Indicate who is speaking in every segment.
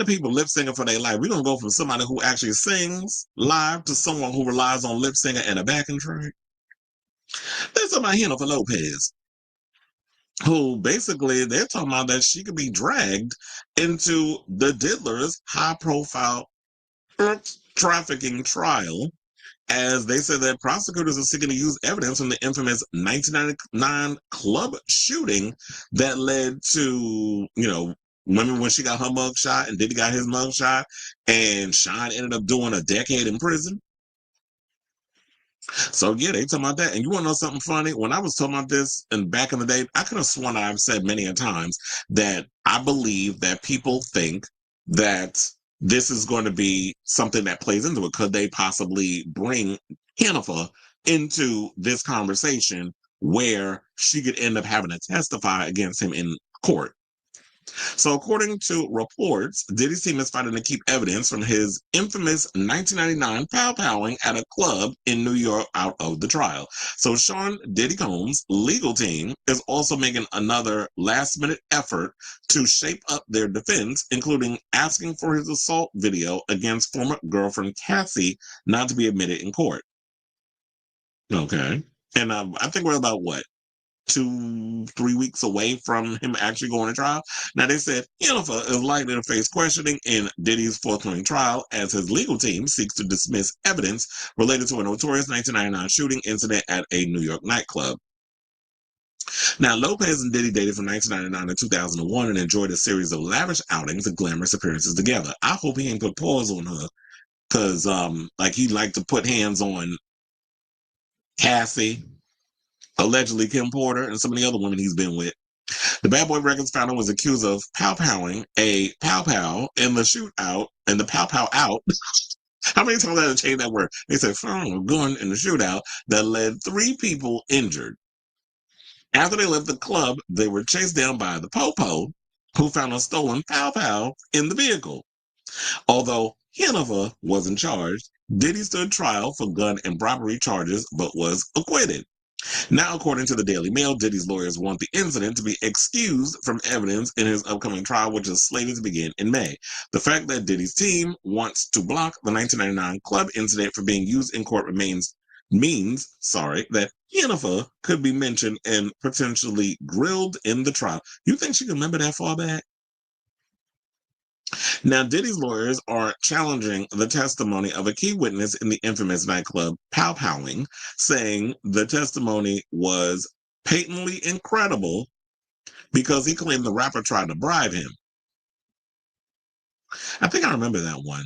Speaker 1: people lip singing for their life. We're going to go from somebody who actually sings live to someone who relies on lip singing and a backing track. There's somebody here for Lopez, who basically they're talking about that she could be dragged into the Diddler's high-profile trafficking trial, as they said that prosecutors are seeking to use evidence from the infamous 1999 club shooting that led to, remember when she got her mug shot and Diddy got his mug shot, and Sean ended up doing a decade in prison? So yeah, they talking about that. And you want to know something funny? When I was talking about this and back in the day, I could have sworn I've said many a times that I believe that people think that this is going to be something that plays into it. Could they possibly bring Jennifer into this conversation where she could end up having to testify against him in court? So according to reports, Diddy's team is fighting to keep evidence from his infamous 1999 pow-powing at a club in New York out of the trial. So Sean Diddy Combs' legal team is also making another last-minute effort to shape up their defense, including asking for his assault video against former girlfriend Cassie not to be admitted in court. Okay. And I think we're about, 2-3 weeks away from him actually going to trial. Now, they said Jennifer is likely to face questioning in Diddy's forthcoming trial as his legal team seeks to dismiss evidence related to a notorious 1999 shooting incident at a New York nightclub. Now, Lopez and Diddy dated from 1999 to 2001 and enjoyed a series of lavish outings and glamorous appearances together. I hope he ain't put paws on her, because he liked to put hands on Cassie, allegedly Kim Porter, and some of the other women he's been with. The Bad Boy Records founder was accused of pow-powing a pow-pow in the shootout, and the pow-pow out. How many times I had to change that word? They said, gun in the shootout that led 3 people injured. After they left the club, they were chased down by the po-po, who found a stolen pow-pow in the vehicle. Although Jennifer wasn't charged, Diddy stood trial for gun and robbery charges, but was acquitted. Now, according to the Daily Mail, Diddy's lawyers want the incident to be excused from evidence in his upcoming trial, which is slated to begin in May. The fact that Diddy's team wants to block the 1999 club incident from being used in court means that Jennifer could be mentioned and potentially grilled in the trial. You think she can remember that far back? Now, Diddy's lawyers are challenging the testimony of a key witness in the infamous nightclub pow-powing, saying the testimony was patently incredible because he claimed the rapper tried to bribe him. I think I remember that one.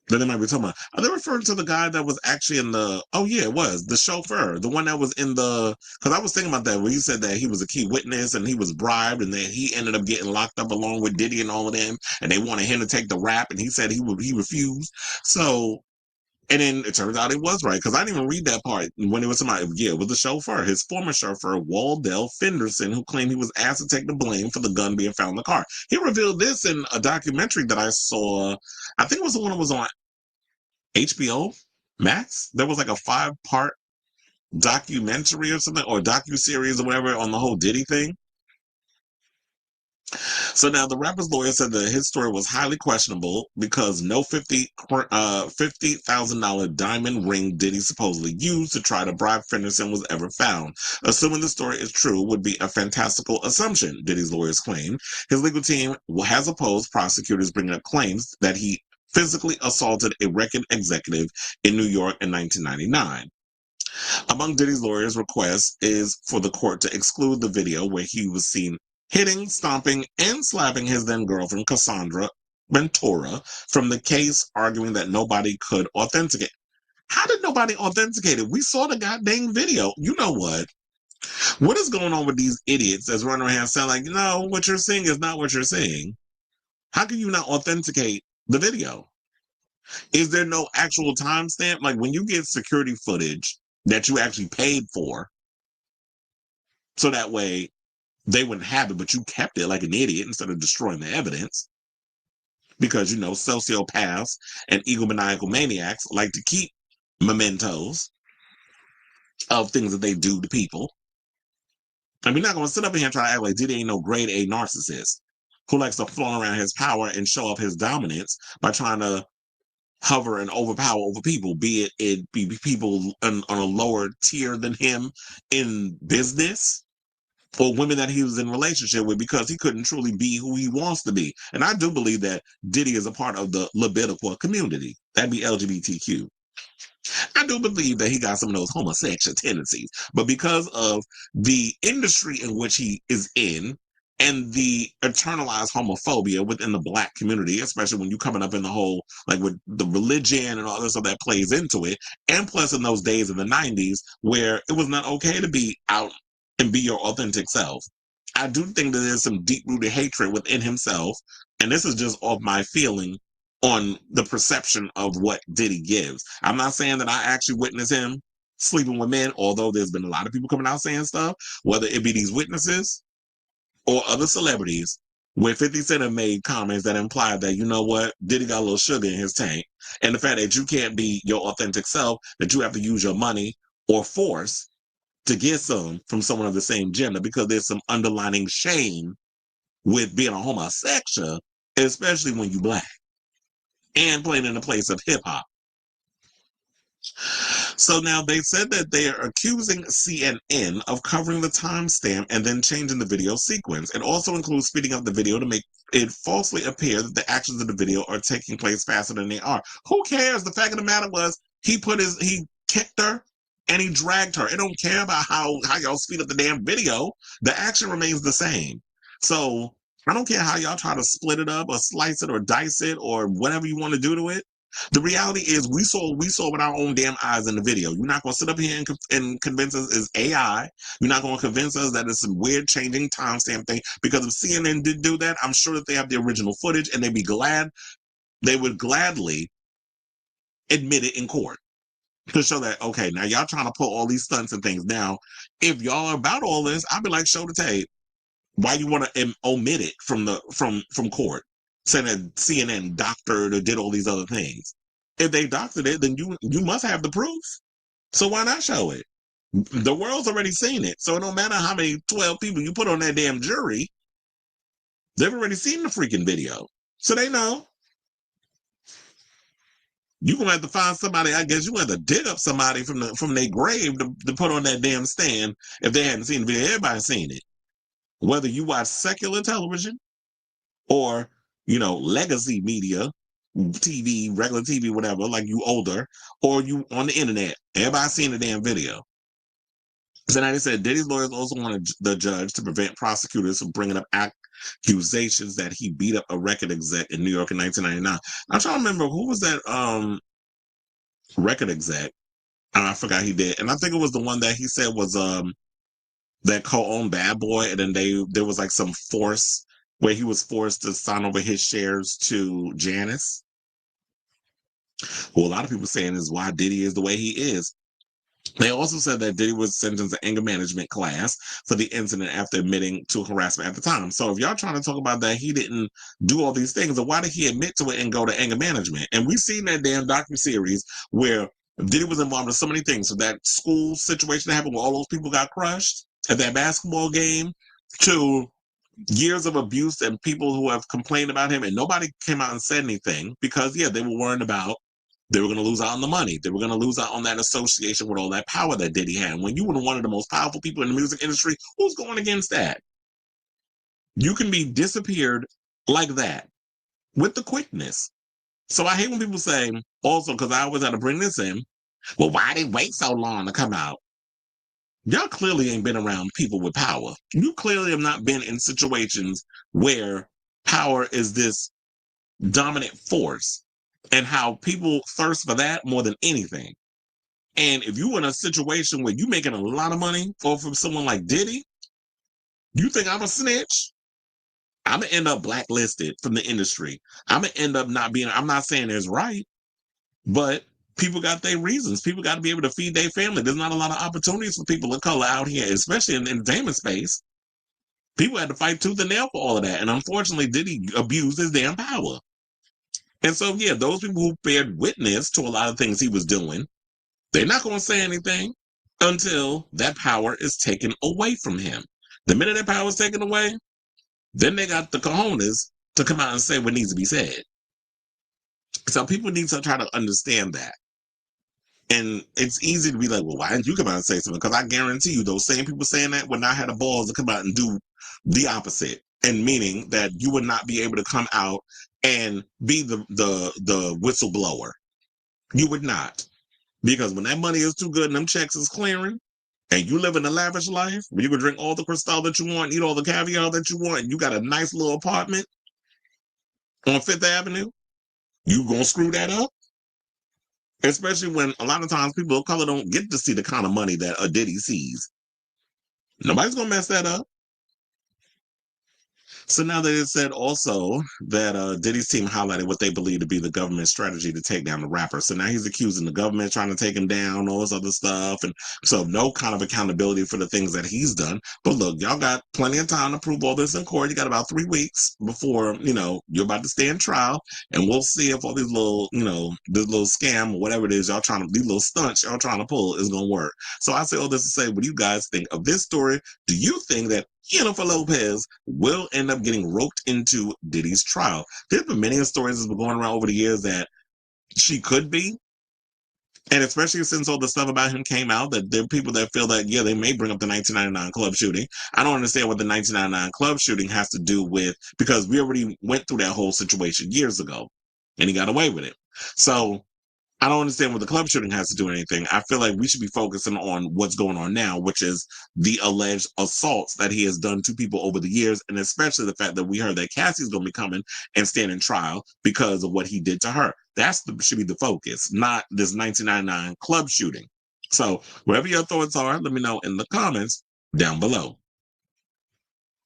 Speaker 1: That they might be talking about. Are they referring to the guy that was actually in the? Oh yeah, it was the chauffeur, the one that was in the. Because I was thinking about that when you said that he was a key witness and he was bribed, and then he ended up getting locked up along with Diddy and all of them, and they wanted him to take the rap, and he said he refused. So, and then it turns out it was right, because I didn't even read that part when it was somebody. Yeah, it was the chauffeur, his former chauffeur Waldell Fenderson, who claimed he was asked to take the blame for the gun being found in the car. He revealed this in a documentary that I saw. I think it was the one that was on HBO Max. There was like a 5-part documentary or something, or docu-series or whatever, on the whole Diddy thing. So now the rapper's lawyer said that his story was highly questionable because no $50,000 diamond ring Diddy supposedly used to try to bribe Fenderson was ever found. Assuming the story is true would be a fantastical assumption, Diddy's lawyers claim. His legal team has opposed prosecutors bringing up claims that he physically assaulted a record executive in New York in 1999. Among Diddy's lawyers' requests is for the court to exclude the video where he was seen hitting, stomping, and slapping his then-girlfriend, Cassandra Ventura, from the case, arguing that nobody could authenticate. How did nobody authenticate it? We saw the goddamn video. You know what? What is going on with these idiots that's running around saying, like, no, what you're seeing is not what you're seeing? How can you not authenticate the video? Is there no actual timestamp? Like, when you get security footage that you actually paid for, so that way they wouldn't have it, but you kept it like an idiot instead of destroying the evidence. Because, sociopaths and egomaniacal maniacs like to keep mementos of things that they do to people. And we're not going to sit up here and try to act like Diddy ain't no grade A narcissist. who likes to flaunt around his power and show off his dominance by trying to hover and overpower over people, be it be people on a lower tier than him in business, or women that he was in relationship with, because he couldn't truly be who he wants to be. And I do believe that Diddy is a part of the Levitical community. That'd be LGBTQ. I do believe that he got some of those homosexual tendencies, but because of the industry in which he is in and the internalized homophobia within the Black community, especially when you coming up in the whole, like with the religion and all this stuff that plays into it, and plus in those days in the 90s where it was not okay to be out and be your authentic self. I do think that there's some deep-rooted hatred within himself, and this is just off my feeling on the perception of what Diddy gives. I'm not saying that I actually witnessed him sleeping with men, although there's been a lot of people coming out saying stuff, whether it be these witnesses or other celebrities, where 50 Cent have made comments that imply that, you know what, Diddy got a little sugar in his tank, and the fact that you can't be your authentic self, that you have to use your money or force to get some from someone of the same gender, because there's some underlying shame with being a homosexual, especially when you Black and playing in the place of hip hop. So now they said that they are accusing CNN of covering the timestamp and then changing the video sequence. It also includes speeding up the video to make it falsely appear that the actions of the video are taking place faster than they are. Who cares? The fact of the matter was he kicked her and he dragged her. It don't care about how y'all speed up the damn video. The action remains the same. So I don't care how y'all try to split it up or slice it or dice it or whatever you want to do to it. The reality is we saw with our own damn eyes in the video. You're not going to sit up here and convince us it's AI. You're not going to convince us that it's some weird changing timestamp thing, because if CNN did do that, I'm sure that they have the original footage and they would gladly admit it in court to show that, okay, now y'all trying to pull all these stunts and things. Now, if y'all are about all this, I'd be like, show the tape. Why you want to omit it from court, saying that CNN doctored or did all these other things? If they doctored it, then you must have the proof. So why not show it? The world's already seen it. So it don't matter how many 12 people you put on that damn jury. They've already seen the freaking video. So they know. You're going to have to find somebody, I guess you're going to have to dig up somebody from their grave to put on that damn stand if they hadn't seen the video. Everybody's seen it. Whether you watch secular television or, legacy media, TV, regular TV, whatever, like you older, or you on the internet, everybody's seen the damn video. So now they said Diddy's lawyers also wanted the judge to prevent prosecutors from bringing up accusations that he beat up a record exec in New York in 1999. I'm trying to remember, who was that record exec? I forgot he did. And I think it was the one that he said was that co-owned Bad Boy, and then there was like some force where he was forced to sign over his shares to Janice, who a lot of people saying is why Diddy is the way he is. They also said that Diddy was sentenced to anger management class for the incident after admitting to harassment at the time. So if y'all trying to talk about that he didn't do all these things, then why did he admit to it and go to anger management? And we've seen that damn docuseries where Diddy was involved in so many things. So that school situation that happened where all those people got crushed at that basketball game, to years of abuse and people who have complained about him, and nobody came out and said anything because, they were worried about they were going to lose out on the money. They were going to lose out on that association with all that power that Diddy had. When you were one of the most powerful people in the music industry, who's going against that? You can be disappeared like that with the quickness. So I hate when people say, also, because I always have to bring this in, well, why did they wait so long to come out? Y'all clearly ain't been around people with power. You clearly have not been in situations where power is this dominant force and how people thirst for that more than anything. And if you're in a situation where you're making a lot of money from someone like Diddy, you think I'm a snitch? I'm going to end up blacklisted from the industry. I'm going to end up I'm not saying it's right, but people got their reasons. People got to be able to feed their family. There's not a lot of opportunities for people of color out here, especially in the entertainment space. People had to fight tooth and nail for all of that. And unfortunately, Diddy abused his damn power. And so, those people who bared witness to a lot of things he was doing, they're not going to say anything until that power is taken away from him. The minute that power is taken away, Then they got the cojones to come out and say what needs to be said. So people need to try to understand that. And it's easy to be like, well, why didn't you come out and say something? Because I guarantee you, those same people saying that would not have the balls to come out and do the opposite. And meaning that you would not be able to come out and be the whistleblower. You would not. Because when that money is too good and them checks is clearing, and you live in a lavish life where you can drink all the Cristal that you want, eat all the caviar that you want, and you got a nice little apartment on Fifth Avenue, you gonna screw that up? Especially when a lot of times people of color don't get to see the kind of money that a Diddy sees. Nobody's gonna mess that up. So now that it said also that Diddy's team highlighted what they believe to be the government strategy to take down the rapper. So now he's accusing the government trying to take him down, all this other stuff. And so no kind of accountability for the things that he's done. But look, y'all got plenty of time to prove all this in court. You got about 3 weeks before, you're about to stand trial. And we'll see if all these little, this little scam or whatever it is these little stunts y'all trying to pull is going to work. So I say all this to say, what do you guys think of this story? Do you think that Jennifer Lopez will end up getting roped into Diddy's trial? There's been many stories that's been going around over the years that she could be. And especially since all the stuff about him came out, that there are people that feel that, yeah, they may bring up the 1999 club shooting. I don't understand what the 1999 club shooting has to do with, because we already went through that whole situation years ago and he got away with it. So I don't understand what the club shooting has to do with anything. I feel like we should be focusing on what's going on now, which is the alleged assaults that he has done to people over the years, and especially the fact that we heard that Cassie's going to be coming and standing trial because of what he did to her. Should be the focus, not this 1999 club shooting. So wherever your thoughts are, let me know in the comments down below.